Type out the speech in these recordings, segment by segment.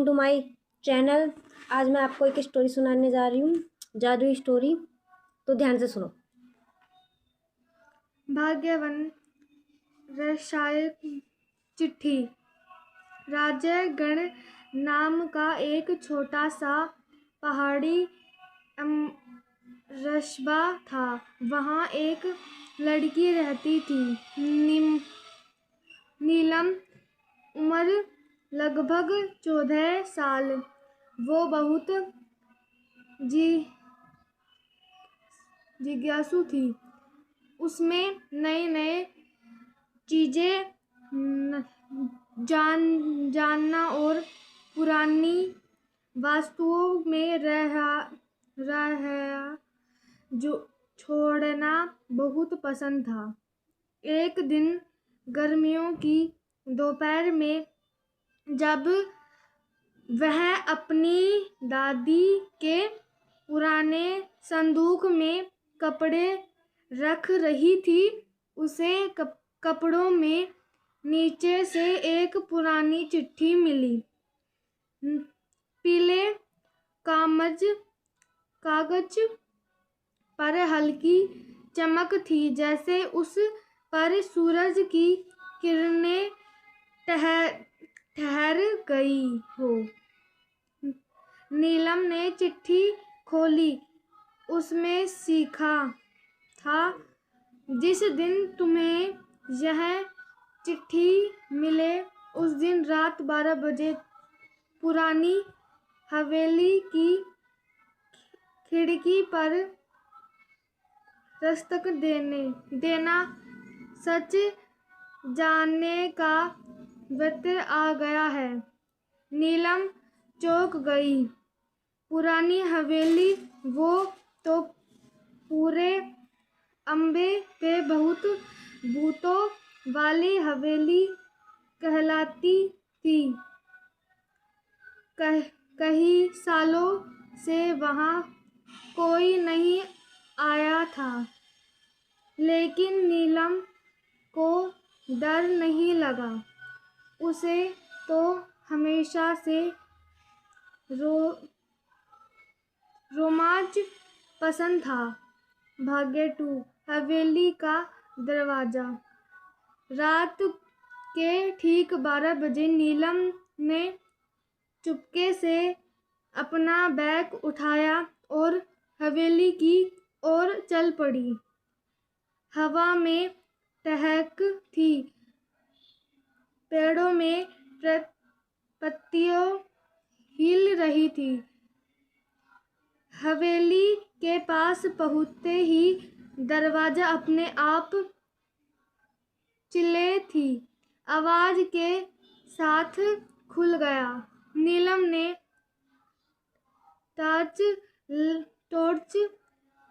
To my channel. आज मैं आपको एक स्टोरी सुनाने जा रही हूँ, जादुई स्टोरी। तो ध्यान से सुनो। भाग्यवन रसायक चिट्ठी। राजा गण नाम का एक छोटा सा पहाड़ी रस्बा था। वहाँ एक लड़की रहती थी, नीलम। उम्र लगभग 14 साल। वो बहुत जिज्ञासु थी। उसमें नए नए चीज़ें जानना और पुरानी वस्तुओं में जो छोड़ना बहुत पसंद था। एक दिन गर्मियों की दोपहर में जब वह अपनी दादी के पुराने संदूक में कपड़े रख रही थी, उसे कपड़ों में नीचे से एक पुरानी चिट्ठी मिली। पीले कागज पर हल्की चमक थी, जैसे उस पर सूरज की किरणें ठहर गई हो। नीलम ने चिट्ठी खोली। उसमें सीखा था, जिस दिन तुम्हें यह चिट्ठी मिले उस दिन रात 12 बजे पुरानी हवेली की खिड़की पर दस्तक देना। सच जानने का वक्त आ गया है। नीलम चौंक गई। पुरानी हवेली, वो तो पूरे अम्बे पे बहुत भूतों वाली हवेली कहलाती थी। कई सालों से वहाँ कोई नहीं आया था, लेकिन नीलम को डर नहीं लगा। उसे तो हमेशा से रोमांच पसंद था। भाग्य 2, हवेली का दरवाजा। रात के ठीक 12 बजे नीलम ने चुपके से अपना बैग उठाया और हवेली की ओर चल पड़ी। हवा में ठहक थी, पेड़ों में पत्तियां हिल रही थी। हवेली के पास पहुंचते ही दरवाजा अपने आप चिल्ले थी आवाज के साथ खुल गया। नीलम ने टॉर्च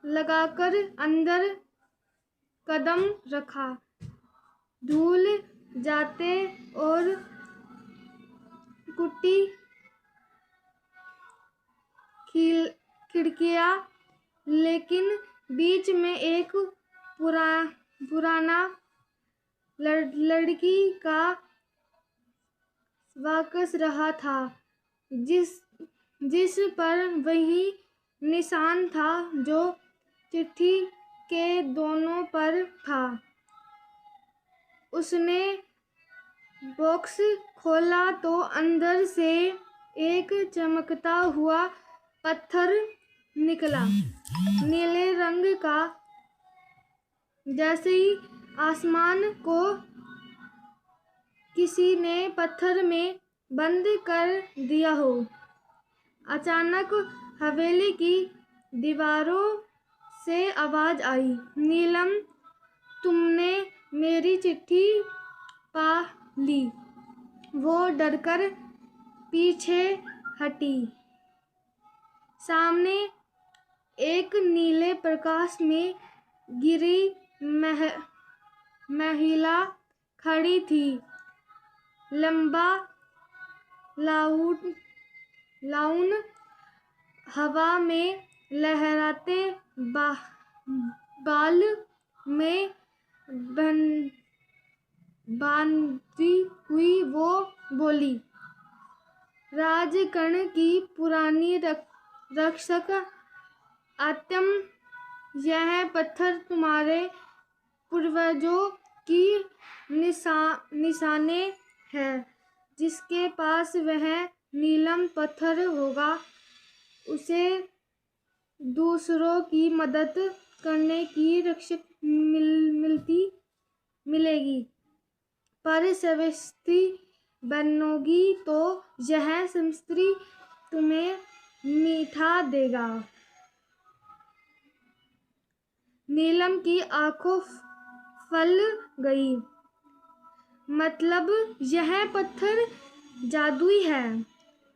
लगाकर अंदर कदम रखा। धूल जाते और टूटी खिड़कियां, लेकिन बीच में एक पुराना लड़की का वाकस रहा था, जिस पर वही निशान था जो चिट्ठी के दोनों पर था। उसने बॉक्स खोला तो अंदर से एक चमकता हुआ पत्थर निकला, नीले रंग का, जैसे ही आसमान को किसी ने पत्थर में बंद कर दिया हो। अचानक हवेली की दीवारों से आवाज आई, नीलम, तुमने मेरी चिट्ठी पा ली। वो डरकर पीछे हटी। सामने एक नीले प्रकाश में घिरी महिला खड़ी थी। लंबा लाउन हवा में लहराते बाल में बांधी हुई वो बोली, राजकर्ण की पुरानी रक्षक आत्म, यह पत्थर तुम्हारे पूर्वजों की निशाने है। जिसके पास वह नीलम पत्थर होगा उसे दूसरों की मदद करने की रक्षक मिलेगी। पर सवित्री बनोगी तो यह समिस्त्री तुम्हें मीठा देगा। नीलम की आंखों फल गई। मतलब यह पत्थर जादुई है?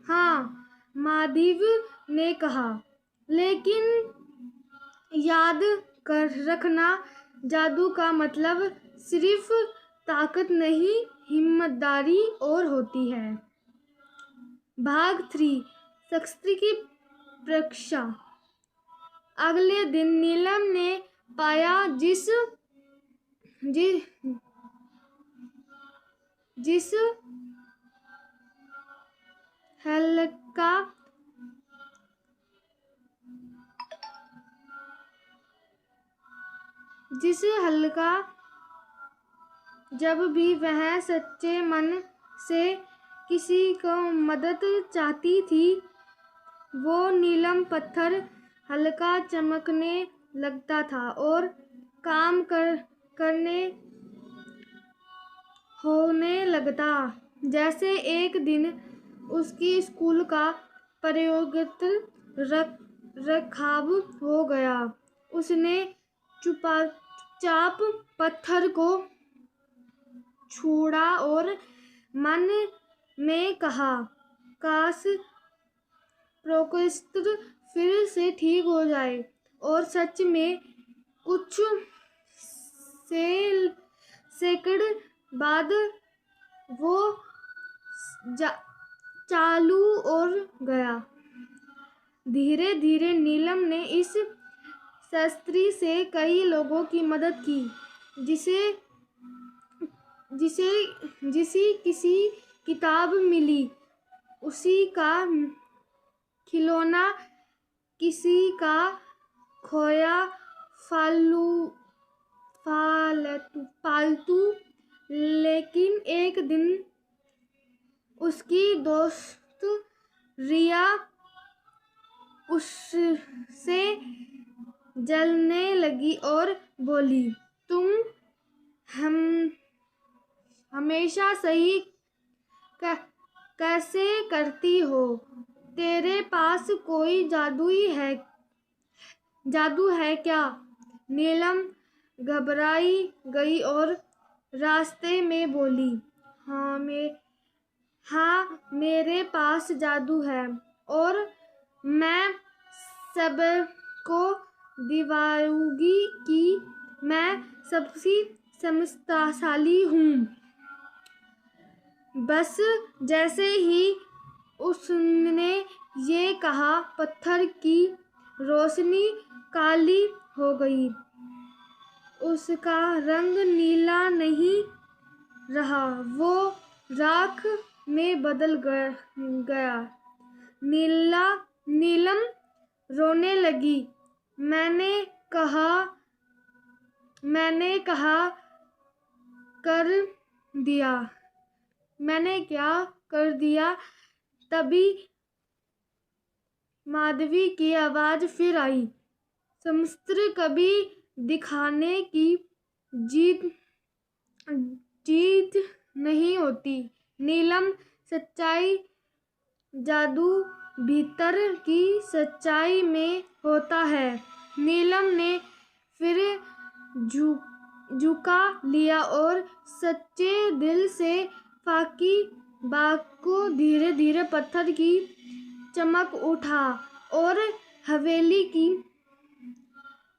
हाँ, महादेव ने कहा। लेकिन याद कर रखना, जादू का मतलब सिर्फ ताकत नहीं, हिम्मतदारी और होती है। भाग 3, शस्त्री की परीक्षा। अगले दिन नीलम ने पाया जिस हल्का जब भी वह सच्चे मन से किसी को मदद चाहती थी, वो नीलम पत्थर हल्का चमकने लगता था और काम करने होने लगता। जैसे एक दिन उसकी स्कूल का प्रतियोगिता रखाव हो गया। उसने चुपचाप पत्थर को छुआ और मन में कहा, काश प्रतियोगिता फिर से ठीक हो जाए। और सच में कुछ सेकंड बाद वो चालू और गया। धीरे धीरे नीलम ने इस शस्त्री से कई लोगों की मदद की। जिसे किसी किताब मिली, उसी का खिलौना, किसी का खोया पालतू। लेकिन एक दिन उसकी दोस्त रिया उससे जलने लगी और बोली, तुम हमेशा सही कैसे करती हो? तेरे पास कोई जादू है क्या? नीलम घबराई गई और रास्ते में बोली, हाँ, मेरे पास जादू है और मैं सबको दिखाऊंगी कि मैं सबसे समझदार हूँ। बस जैसे ही उसने ये कहा, पत्थर की रोशनी काली हो गई। उसका रंग नीला नहीं रहा, वो राख में बदल गया। नीलम रोने लगी। मैंने क्या कर दिया? तभी माधवी की आवाज फिर आई, समिस्त्री कभी दिखाने की जीत नहीं होती। नीलम, सच्चाई जादू भीतर की सच्चाई में होता है। नीलम ने फिर झुका लिया और सच्चे दिल से फाकी बाग को धीरे धीरे पत्थर की चमक उठा और हवेली की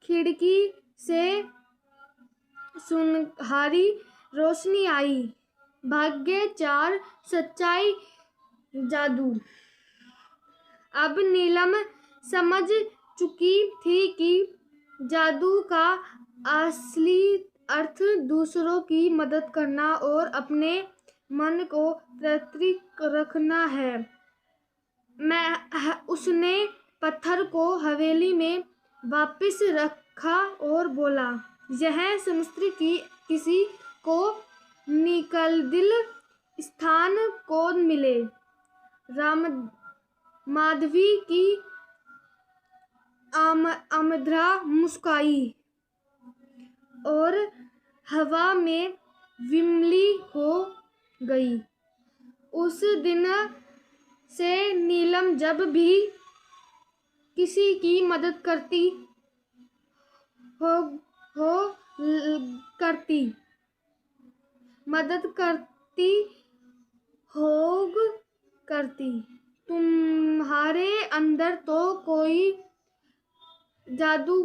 खिड़की से सुनहरी रोशनी आई। भाग्य 4, सच्चाई जादू। अब नीलम समझ चुकी थी कि जादू का असली अर्थ दूसरों की मदद करना और अपने मन को पवित्र रखना है। उसने पत्थर को हवेली में वापस रखा और बोला, यह समुद्र की किसी को निकलदिल स्थान को मिले। माधवी की आमद्रा मुस्काई और हवा में विमली हो गई। उस दिन से नीलम जब भी किसी की मदद करती तुम्हारे अंदर तो कोई जादू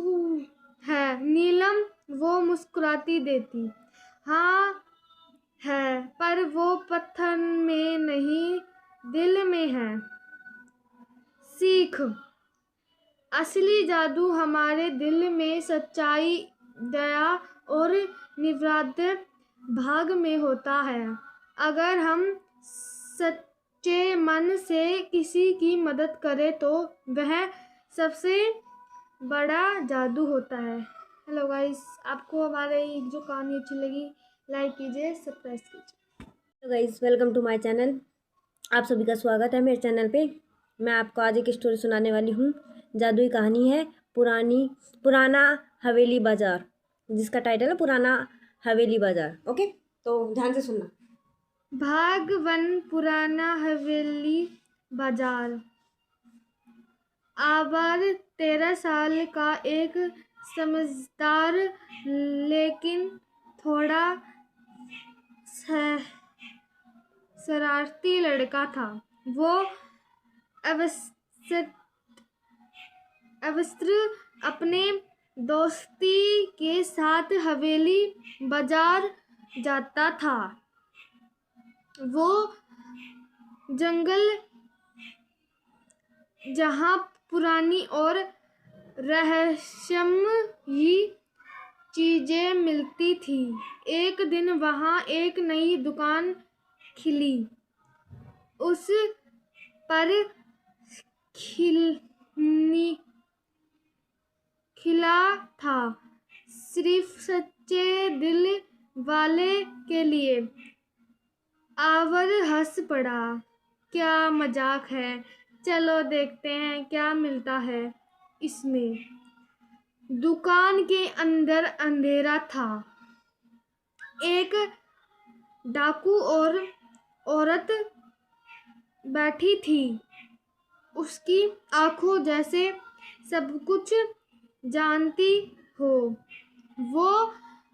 है नीलम, वो मुस्कुराती देती। हाँ है, पर वो पत्थर में नहीं, दिल में है। सीख, असली जादू हमारे दिल में सच्चाई, दया और निवृत्त भाग में होता है। अगर हम सच्चे मन से किसी की मदद करें तो वह सबसे बड़ा जादू होता है। हेलो गाइस, आपको हमारी जो कहानी अच्छी लगी लाइक कीजिए, सब्सक्राइब कीजिए। तो guys, welcome to my channel. आप सभी का स्वागत है मेरे चैनल पे। मैं आपको आज एक स्टोरी सुनाने वाली हूँ। जादुई कहानी है पुराना हवेली बाजार, जिसका टाइटल है पुराना हवेली बाजार। ओके, तो ध्यान से सुनना। भाग 1, पुराना हवेली बाजार। आबाद 13 साल का एक समझदार लेकिन थोड़ा शरारती लड़का था। वो अवसर अपने दोस्ती के साथ हवेली बाजार जाता था। वो जंगल जहाँ पुरानी और रहस्यमयी चीजें मिलती थी। एक दिन वहाँ एक नई दुकान खिली। उस पर खिला था, सिर्फ सच्चे दिल वाले के लिए। आवर हंस पड़ा, क्या मजाक है, चलो देखते हैं क्या मिलता है इसमें। दुकान के अंदर अंधेरा था। एक डाकू और औरत बैठी थी। उसकी आंखों जैसे सब कुछ जानती हो। वो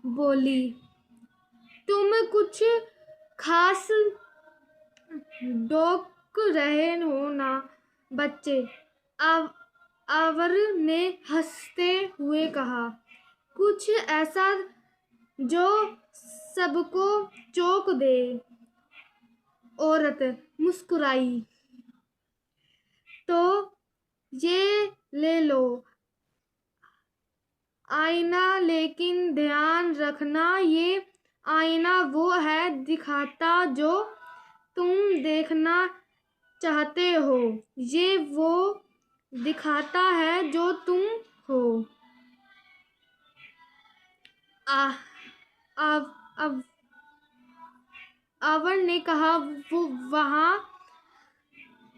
बोली, तुम कुछ खास ढूंढ रहे हो ना बच्चे? आवर ने हंसते हुए कहा, कुछ ऐसा जो सबको चौंक दे। औरत मुस्कुराई, तो ये ले लो आईना, लेकिन ध्यान रखना ये आईना वो है दिखाता जो तुम देखना चाहते हो, ये वो दिखाता है जो तुम हो। आवर ने कहा, वो वहाँ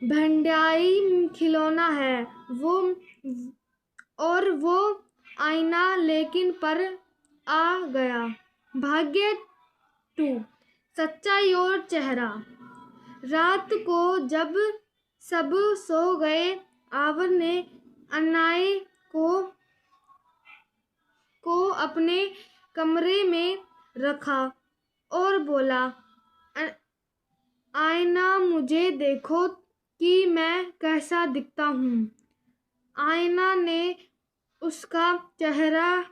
भंडारी खिलौना है वो, और वो आईना लेकिन पर आ गया। भाग्य 2, सच्चाई और चेहरा। रात को जब सब सो गए, आवर ने अन्नाई को अपने कमरे में रखा और बोला, आईना मुझे देखो कि मैं कैसा दिखता हूँ। आईना ने उसका चेहरा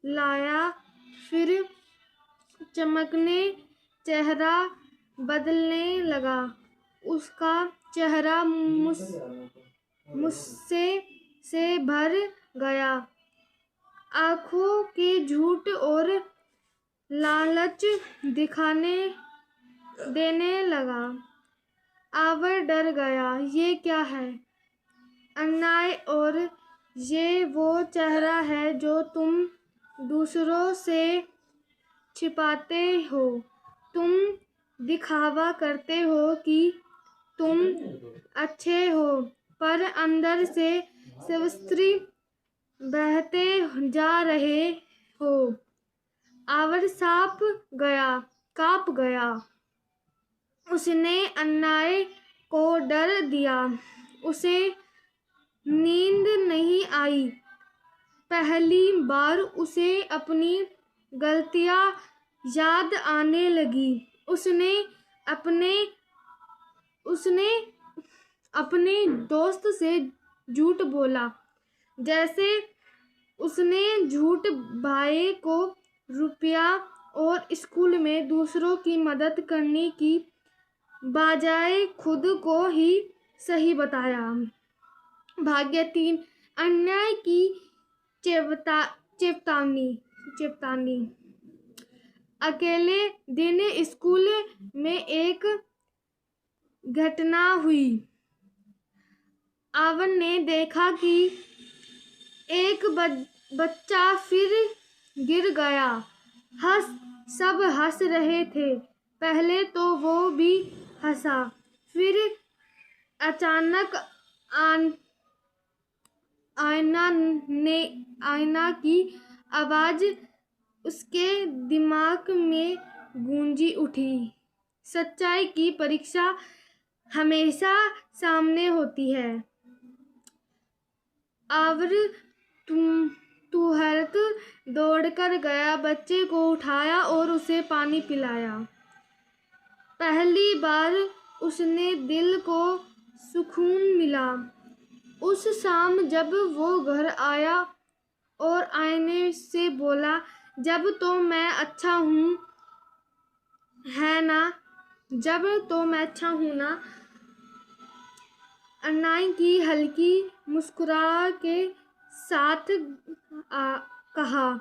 लाया, फिर चमकने चेहरा बदलने लगा। उसका चेहरा मुझसे से भर गया। आंखों के झूठ और लालच दिखाने देने लगा। आवर डर गया, ये क्या है? अन्याय और ये वो चेहरा है जो तुम दूसरों से छिपाते हो। तुम दिखावा करते हो कि तुम अच्छे हो, पर अंदर से सर्वस्त्री बहते जा रहे हो। आवर काँप गया। उसने अन्याय को डर दिया। उसे नींद नहीं आई। पहली बार उसे अपनी गलतियां याद आने लगी। उसने अपने दोस्त से झूठ बोला। जैसे उसने झूठ भाई को रुपया और स्कूल में दूसरों की मदद करने की बजाय खुद को ही सही बताया। भाग्य 3 अन्याय की चेतावनी। अगले दिन स्कूल में एक घटना हुई। आवन ने देखा कि एक बच्चा फिर गिर गया। सब हंस रहे थे। पहले तो वो भी हंसा। फिर अचानक आईना की आवाज उसके दिमाग में गूंजी उठी। सच्चाई की परीक्षा हमेशा सामने होती है। आवर तुरंत दौड़कर गया, बच्चे को उठाया और उसे पानी पिलाया। पहली बार उसने दिल को सुकून मिला। उस शाम जब वो घर आया और आईने से बोला, जब तो मैं अच्छा हूँ, है ना? जब तो मैं अच्छा हूँ ना? अन्याय की हल्की मुस्कुराहट के साथ कहा,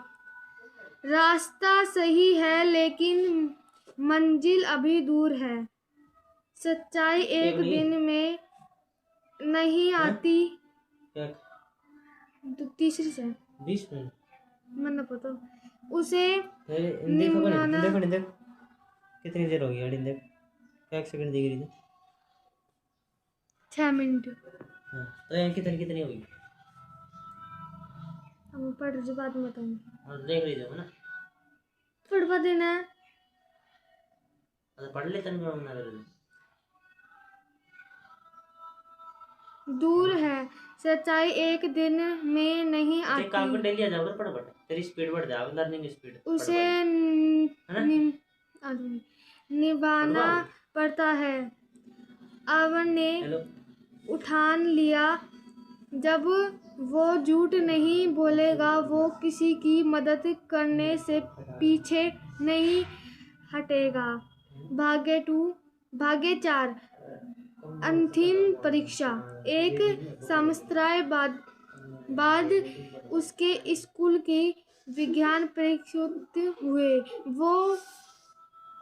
रास्ता सही है लेकिन मंजिल अभी दूर है। सच्चाई एक दिन में नहीं आती। तीसरी से 20 मिनट मन पता उसे निभाना। देख कितनी देर हो गई गाड़ी देख, एक सेकंड दिख रही थी 6 मिनट। हाँ तो ये कितनी होगी? अब पढ़ जो बात में बताऊंगी। और देख रही थी ना, पढ़वा देना है। तो पढ़ ले तन बना कर दूर है। सच्चाई एक दिन में नहीं एक काम कर, आती। डेली आ जाओ कर पढ़ तेरी स्पीड बढ़ जाए, लर्निंग स्पीड उसे निभाना पड़ता है। आवन ने उठान लिया। जब वो झूठ नहीं बोलेगा, वो किसी की मदद करने से पीछे नहीं हटेगा। भाग्य 4 अंतिम परीक्षा। एक सेमेस्टर बाद उसके स्कूल की विज्ञान परीक्षा हुए। वो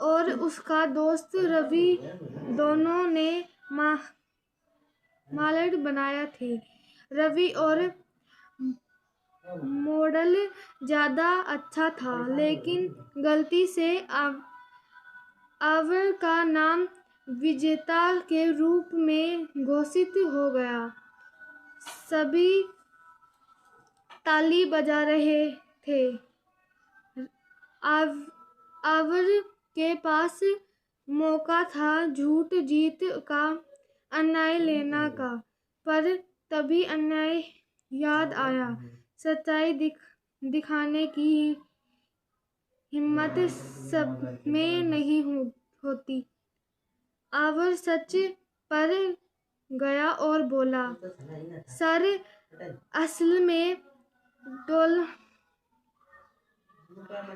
और उसका दोस्त रवि दोनों ने मॉडल बनाया थे। रवि और मॉडल ज्यादा अच्छा था, लेकिन गलती से आवर का नाम विजेता के रूप में घोषित हो गया। सभी ताली बजा रहे थे। आवर के पास मौका था झूठ जीत का, अन्याय लेना का, पर तभी अन्याय याद आया। सच्चाई दिखाने की हिम्मत सब में नहीं होती। आवर सच पर गया और बोला, सर असल में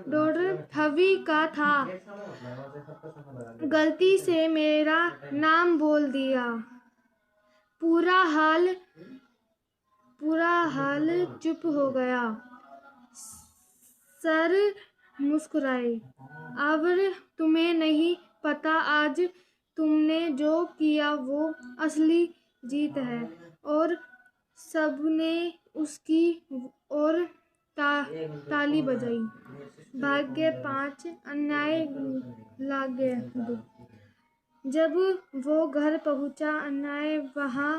डॉक्टर हवी का था। गलती से मेरा नाम बोल दिया। पूरा हाल चुप हो गया। सर मुस्कुराए। आवर तुम्हें नहीं पता, आज तुमने जो किया वो असली जीत है। और सबने उसकी ओर ताली बजाई। भाग्य 5 अन्याय लागे 2। जब वो घर पहुंचा, अन्याय वहां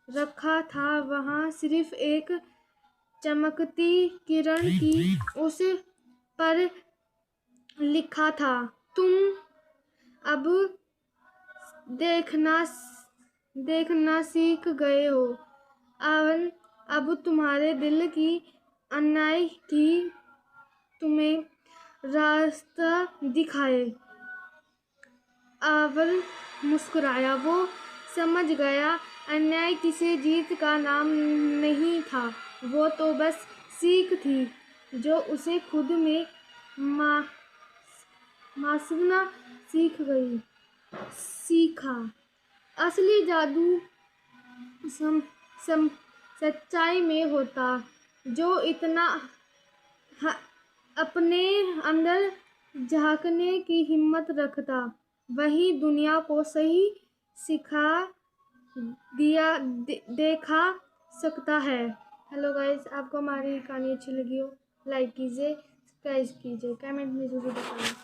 रखा था। वहां सिर्फ एक चमकती किरण थी। उस पर लिखा था, तुम अब देखना सीख गए हो। अब तुम्हारे दिल की अन्याय की तुम्हें रास्ता दिखाए। अवर मुस्कुराया। वो समझ गया अन्याय किसी जीत का नाम नहीं था। वो तो बस सीख थी जो उसे खुद में मासूना सीखा। असली जादू सच्चाई में होता। जो इतना अपने अंदर झांकने की हिम्मत रखता, वही दुनिया को सही देखा सकता है। हेलो गाइस, आपको हमारी कहानी अच्छी लगी हो, लाइक कीजिए, सब्सक्राइब कीजिए, कमेंट में जरूर बताइए।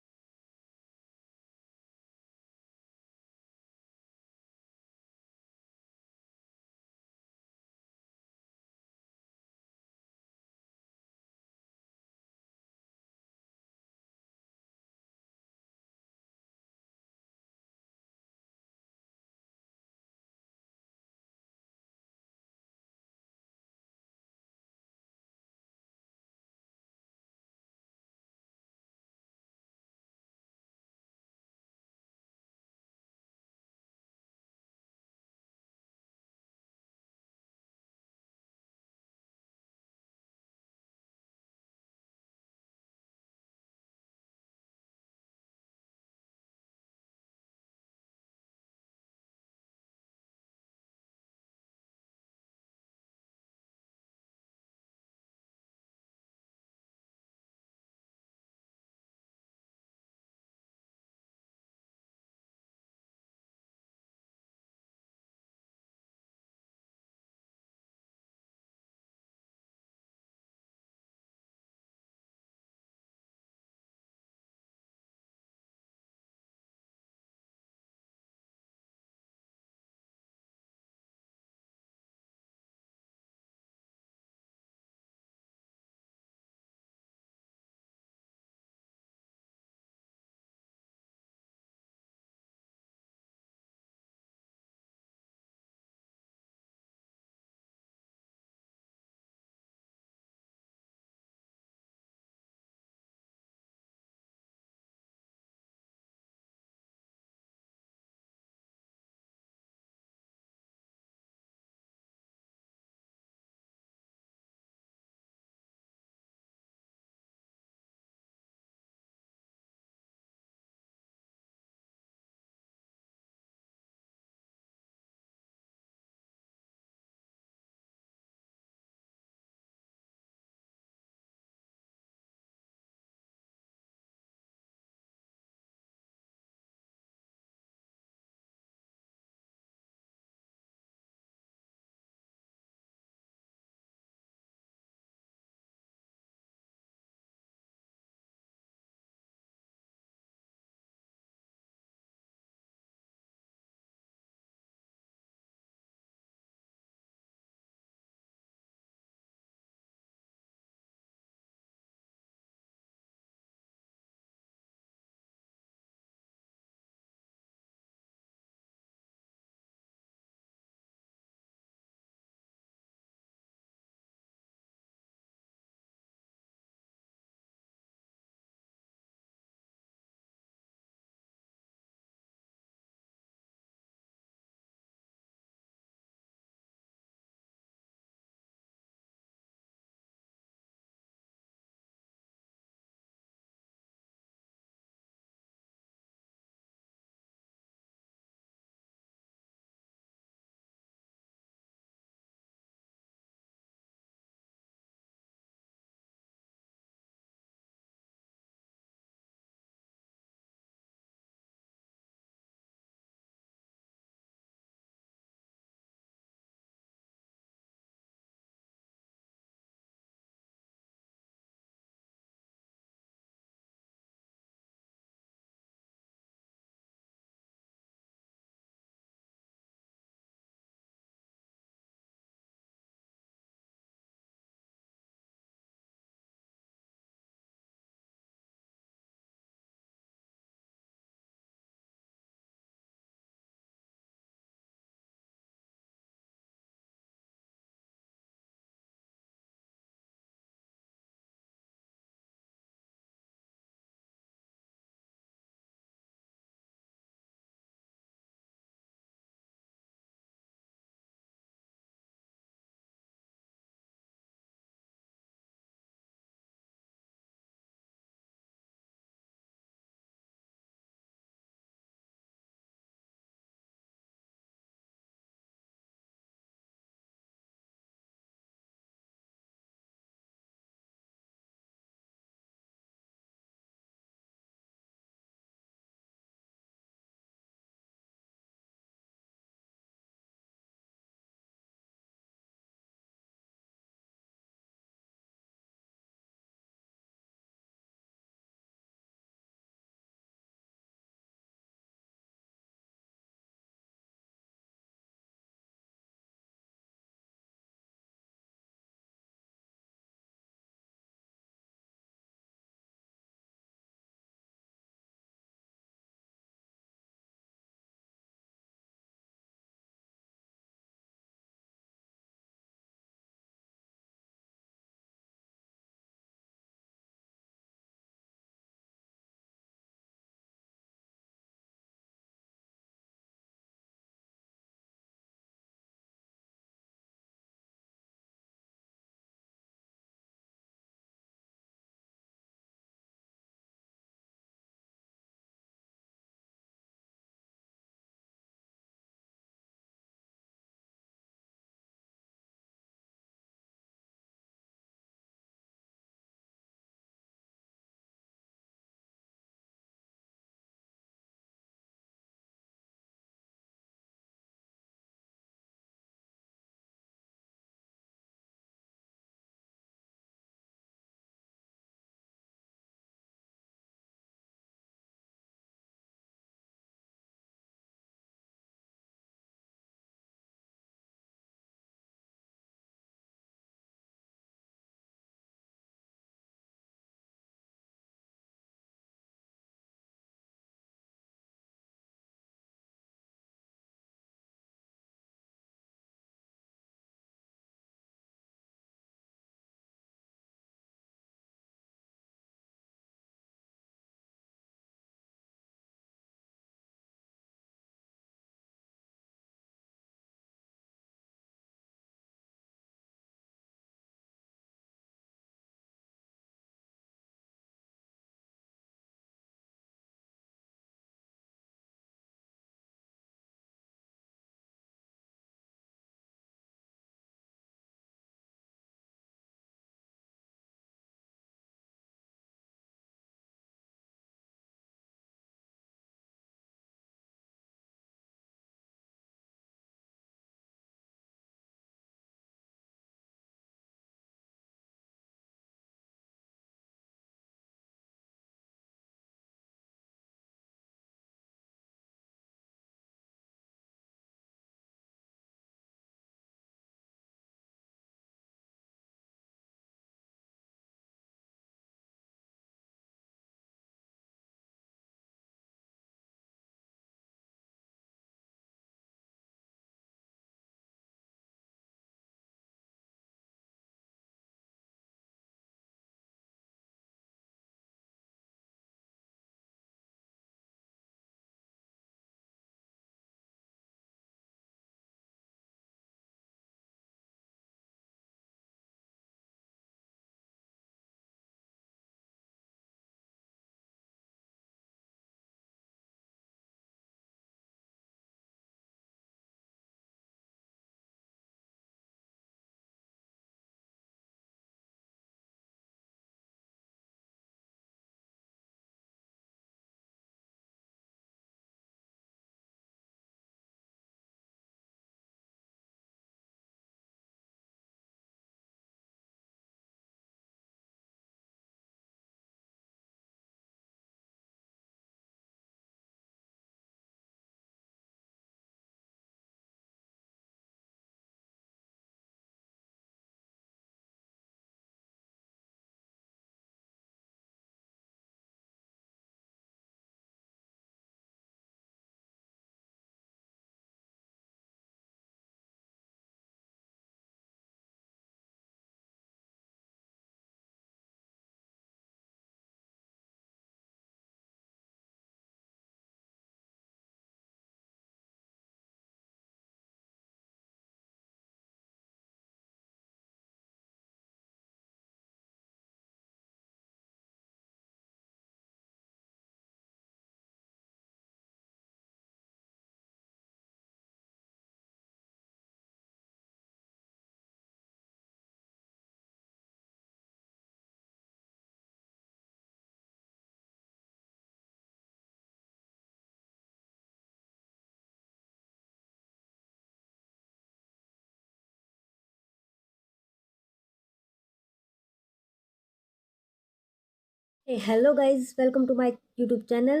Hello guys, welcome to my YouTube channel.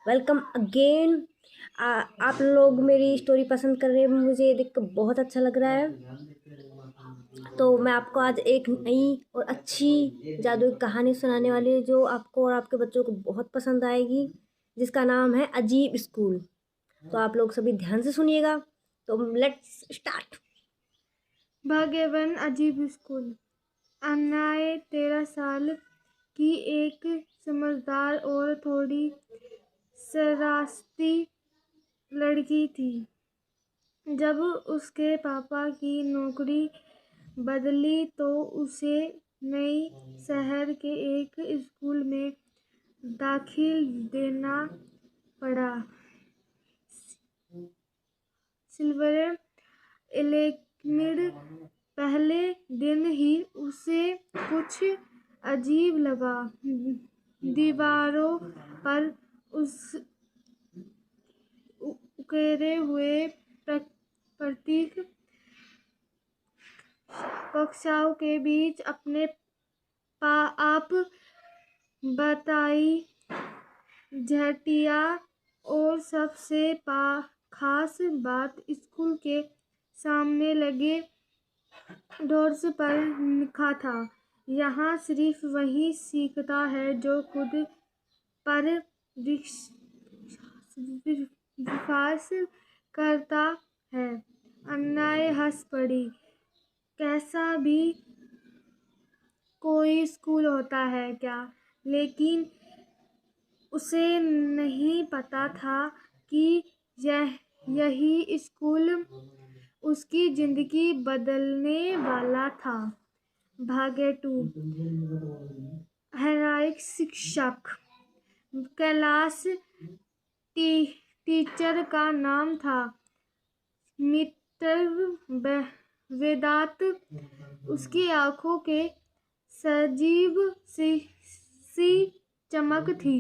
Welcome again. आप लोग मेरी स्टोरी पसंद कर रहे हैं, मुझे ये देख कर बहुत अच्छा लग रहा है। तो मैं आपको आज एक नई और अच्छी जादुई कहानी सुनाने वाली हूँ जो आपको और आपके बच्चों को बहुत पसंद आएगी, जिसका नाम है अजीब स्कूल। तो आप लोग सभी ध्यान से सुनिएगा। तो लेट्स स्टार्ट। भाग्यवन अजीब स्कूल। अन्नाए 13 साल की एक समझदार और थोड़ी शरारती लड़की थी। जब उसके पापा की नौकरी बदली तो उसे नई शहर के एक स्कूल में दाखिल देना पड़ा। सिल्वर इलेक्ट्रिक पहले दिन ही उसे कुछ अजीब लगा। दीवारों पर उस उकेरे हुए प्रतीक कक्षाओं के बीच अपने आप बताई झटिया और सबसे खास बात स्कूल के सामने लगे डोर्स पर लिखा था, यहाँ सिर्फ वही सीखता है जो खुद पर विश्वास करता है। अन्नाए हंस पड़ी। कैसा भी कोई स्कूल होता है क्या? लेकिन उसे नहीं पता था कि यही स्कूल उसकी जिंदगी बदलने वाला था। भाग्य 2। हेराइक शिक्षक। क्लास टीचर का नाम था मिस्टर वेदांत। उसकी आंखों के सजीव सी चमक थी,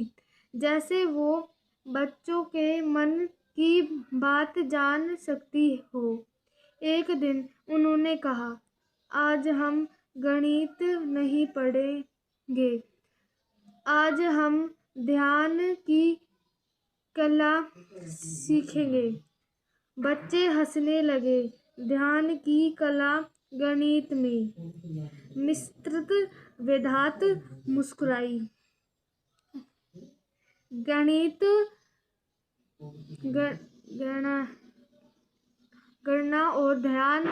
जैसे वो बच्चों के मन की बात जान सकती हो। एक दिन उन्होंने कहा, आज हम गणित नहीं पढ़ेंगे, आज हम ध्यान की कला सीखेंगे। बच्चे हंसने लगे। ध्यान की कला गणित में? मिस्टर वेदांत मुस्कुराई। गणित गणना और ध्यान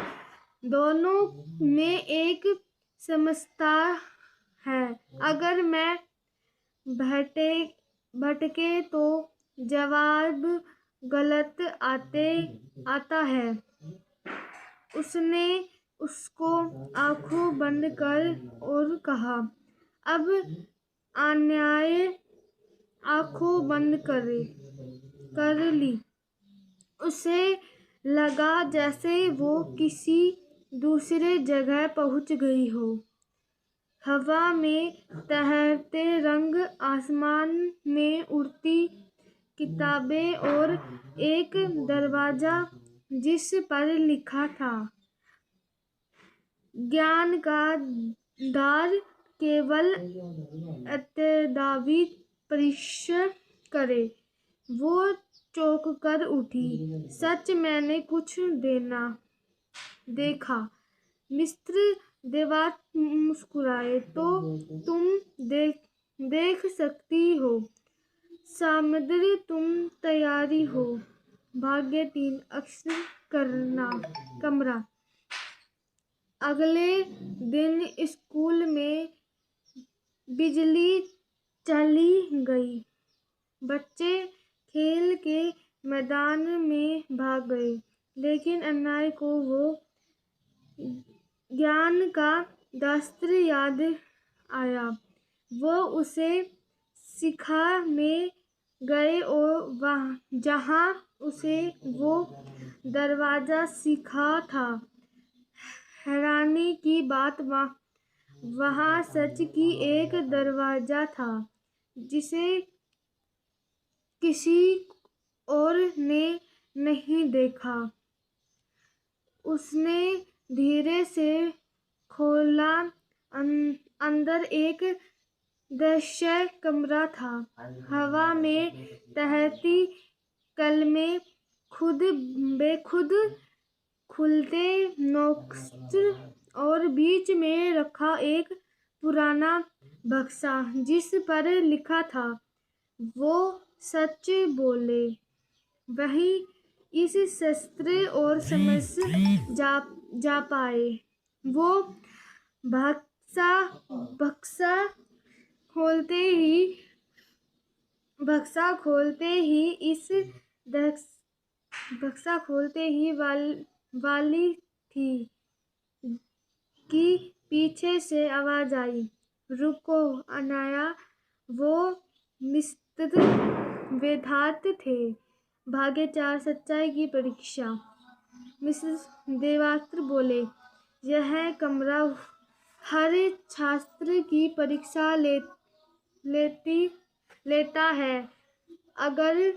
दोनों में एक समस्या है। अगर मैं भटके तो जवाब गलत आता है। उसने उसको आंखों बंद कर और कहा, अब अन्याय आंखों बंद कर ली। उसे लगा जैसे वो किसी दूसरे जगह पहुंच गई हो। हवा में तैरते रंग, आसमान में उड़ती किताबें और एक दरवाजा जिस पर लिखा था, ज्ञान का द्वार केवल अत्यंत परीक्षा करे। वो चौंक कर उठी। सच, मैंने कुछ देखा। मिस्टर देवात मुस्कुराए। तो तुम देख सकती हो। समुद्र, तुम तैयारी हो? भाग्य 3 अक्सर कमरा। अगले दिन स्कूल में बिजली चली गई। बच्चे खेल के मैदान में भाग गए, लेकिन अन्नाए को वो ज्ञान का दास्त्र याद आया। वो उसे सिखा में गए और जहाँ उसे वो दरवाजा सीखा था। हैरानी की बात, वहाँ सच की एक दरवाजा था जिसे किसी और ने नहीं देखा। उसने धीरे से खोला। अंदर एक दृश्य कमरा था। हवा में तैरती कलमें खुद बेखुद खुलते नोक्स और बीच में रखा एक पुराना बक्सा जिस पर लिखा था, वो सच बोले वही इस शस्त्र और समझ जा पाए। वो बक्सा खोलते ही वाली थी कि पीछे से आवाज आई, रुको अनाया। वो मिस्टर वेदांत थे। भाग्य 4 सच्चाई की परीक्षा। मिसेस देवास्त्र बोले, यह कमरा हर छात्र की परीक्षा लेता है। अगर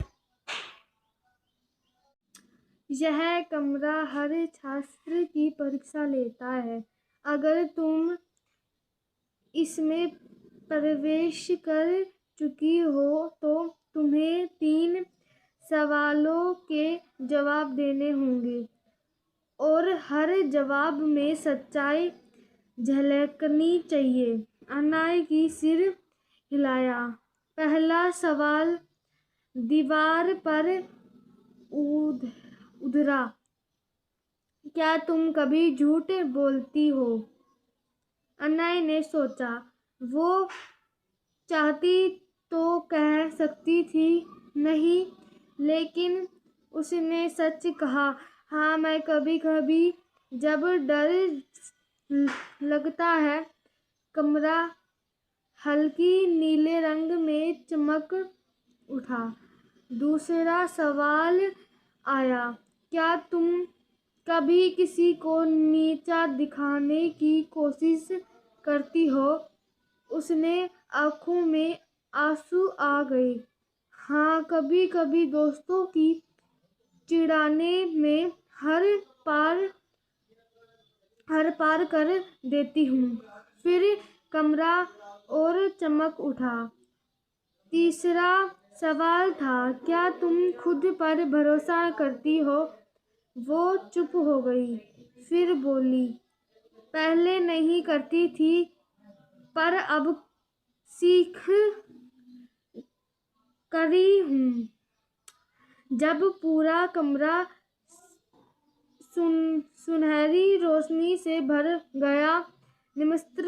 यह कमरा हर छात्र की परीक्षा लेता है। अगर तुम इसमें प्रवेश कर चुकी हो तो तुम्हें 3 सवालों के जवाब देने होंगे और हर जवाब में सच्चाई झलकनी चाहिए। अनाया की सिर हिलाया। पहला सवाल दीवार पर उधरा, क्या तुम कभी झूठ बोलती हो? अनाया ने सोचा, वो चाहती तो कह सकती थी नहीं, लेकिन उसने सच कहा, हाँ, मैं कभी कभी जब डर लगता है। कमरा हल्की नीले रंग में चमक उठा। दूसरा सवाल आया, क्या तुम कभी किसी को नीचा दिखाने की कोशिश करती हो? उसने आंखों में आंसू आ गए। हाँ, कभी कभी दोस्तों की चिढ़ाने में हर पार कर देती हूँ। फिर कमरा और चमक उठा। तीसरा सवाल था, क्या तुम खुद पर भरोसा करती हो? वो चुप हो गई, फिर बोली, पहले नहीं करती थी, पर अब सीख करी हूँ। जब पूरा कमरा सुनहरी रोशनी से भर गया, मिस्टर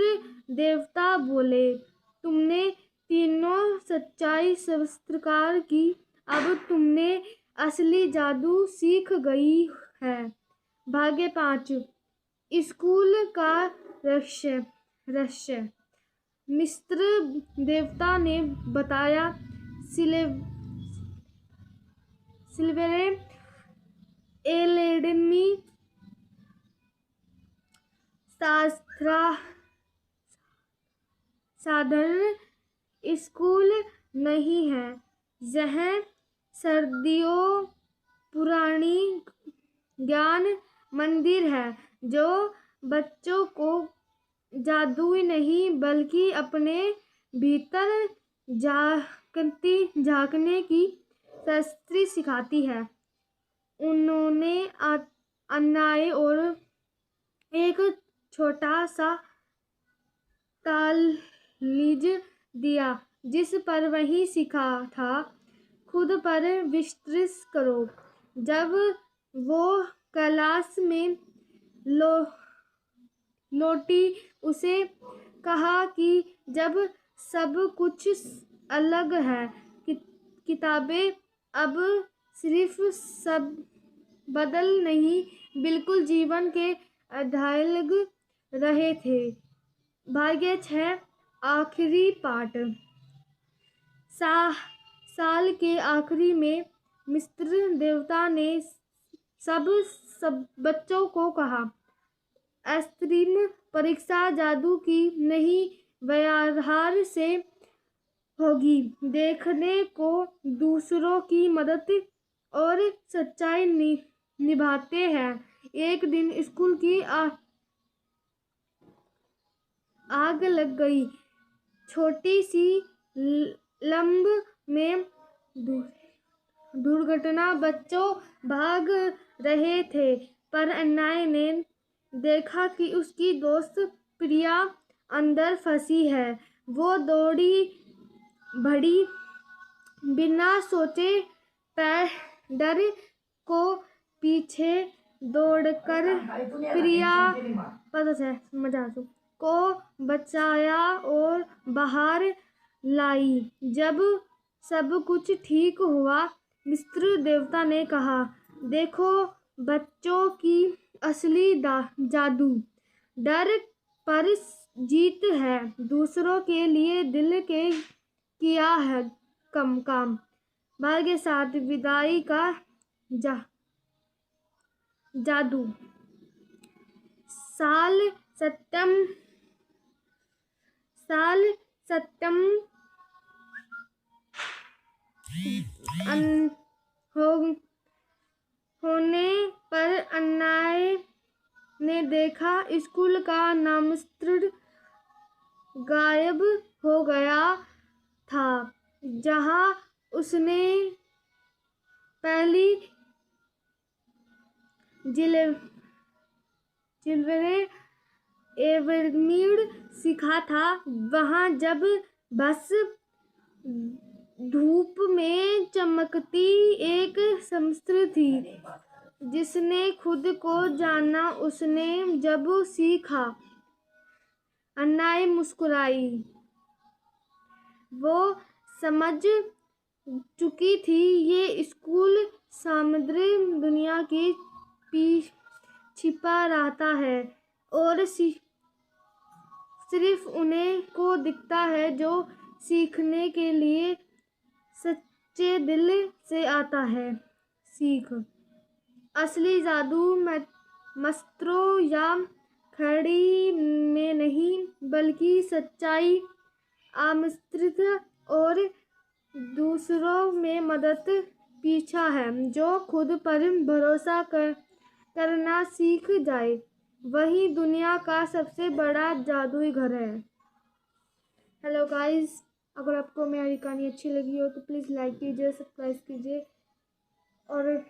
देवता बोले, तुमने तीनों सच्चाई स्वीकार की। अब तुमने असली जादू सीख गई है। भाग्य 5 स्कूल का रहस्य। मिस्टर देवता ने बताया, सिल्वर एकेडमी साधारण स्कूल नहीं है। यह सदियों पुरानी ज्ञान मंदिर है, जो बच्चों को जादू नहीं बल्कि अपने भीतर झांकने की शक्ति सिखाती है। उन्होंने अनाया और एक छोटा सा तालीज दिया, जिस पर वही सीखा था, खुद पर विश्वास करो। जब वो क्लास में लौटी, उसे कहा कि जब सब कुछ अलग है, किताबें अब सिर्फ सब बदल नहीं, बिल्कुल जीवन के अध्याय लग रहे थे। भाग्य 6 आखिरी पार्ट। साल के आखिरी में मिस्टर देवता ने सब बच्चों को कहा, अंतरिम परीक्षा जादू की नहीं, व्यवहार से होगी। देखने को दूसरों की मदद और सच्चाई निभाते हैं। एक दिन स्कूल की आग लग गई। छोटी सी लंब में दुर्घटना बच्चों भाग रहे थे, पर अन्नाई ने देखा कि उसकी दोस्त प्रिया अंदर फंसी है। वो दौड़ी बढ़ी, बिना सोचे पैडर को पीछे दौड़कर प्रिया को बचाया और बाहर लाई। जब सब कुछ ठीक हुआ, मिस्र देवता ने कहा, देखो बच्चों की असली जादू डर पर जीत है। दूसरों के लिए दिल के किया है काम। बाल के साथ विदाई का जादू। साल सप्तम होने पर अन्नाई ने देखा स्कूल का नामस्त्र गायब हो गया था। जहां उसने पहली जिलवरे एवरमीड सीखा था, वहां जब बस धूप में चमकती एक शस्त्र थी जिसने खुद को जाना। उसने जब सीखा, अन्नाई मुस्कुराई। वो समझ चुकी थी ये स्कूल समुद्री दुनिया की छिपा रहता है और सिर्फ उन्हें को दिखता है जो सीखने के लिए सच्चे दिल से आता है। सीख असली जादू मस्त्रों या खड़ी में नहीं, बल्कि सच्चाई, आमस्त्रित और दूसरों में मदद पीछा है। जो खुद पर भरोसा करना सीख जाए, वही दुनिया का सबसे बड़ा जादुई घर है। हेलो गाइस, अगर आपको मेरी कहानी अच्छी लगी हो तो प्लीज़ लाइक कीजिए, सब्सक्राइब कीजिए और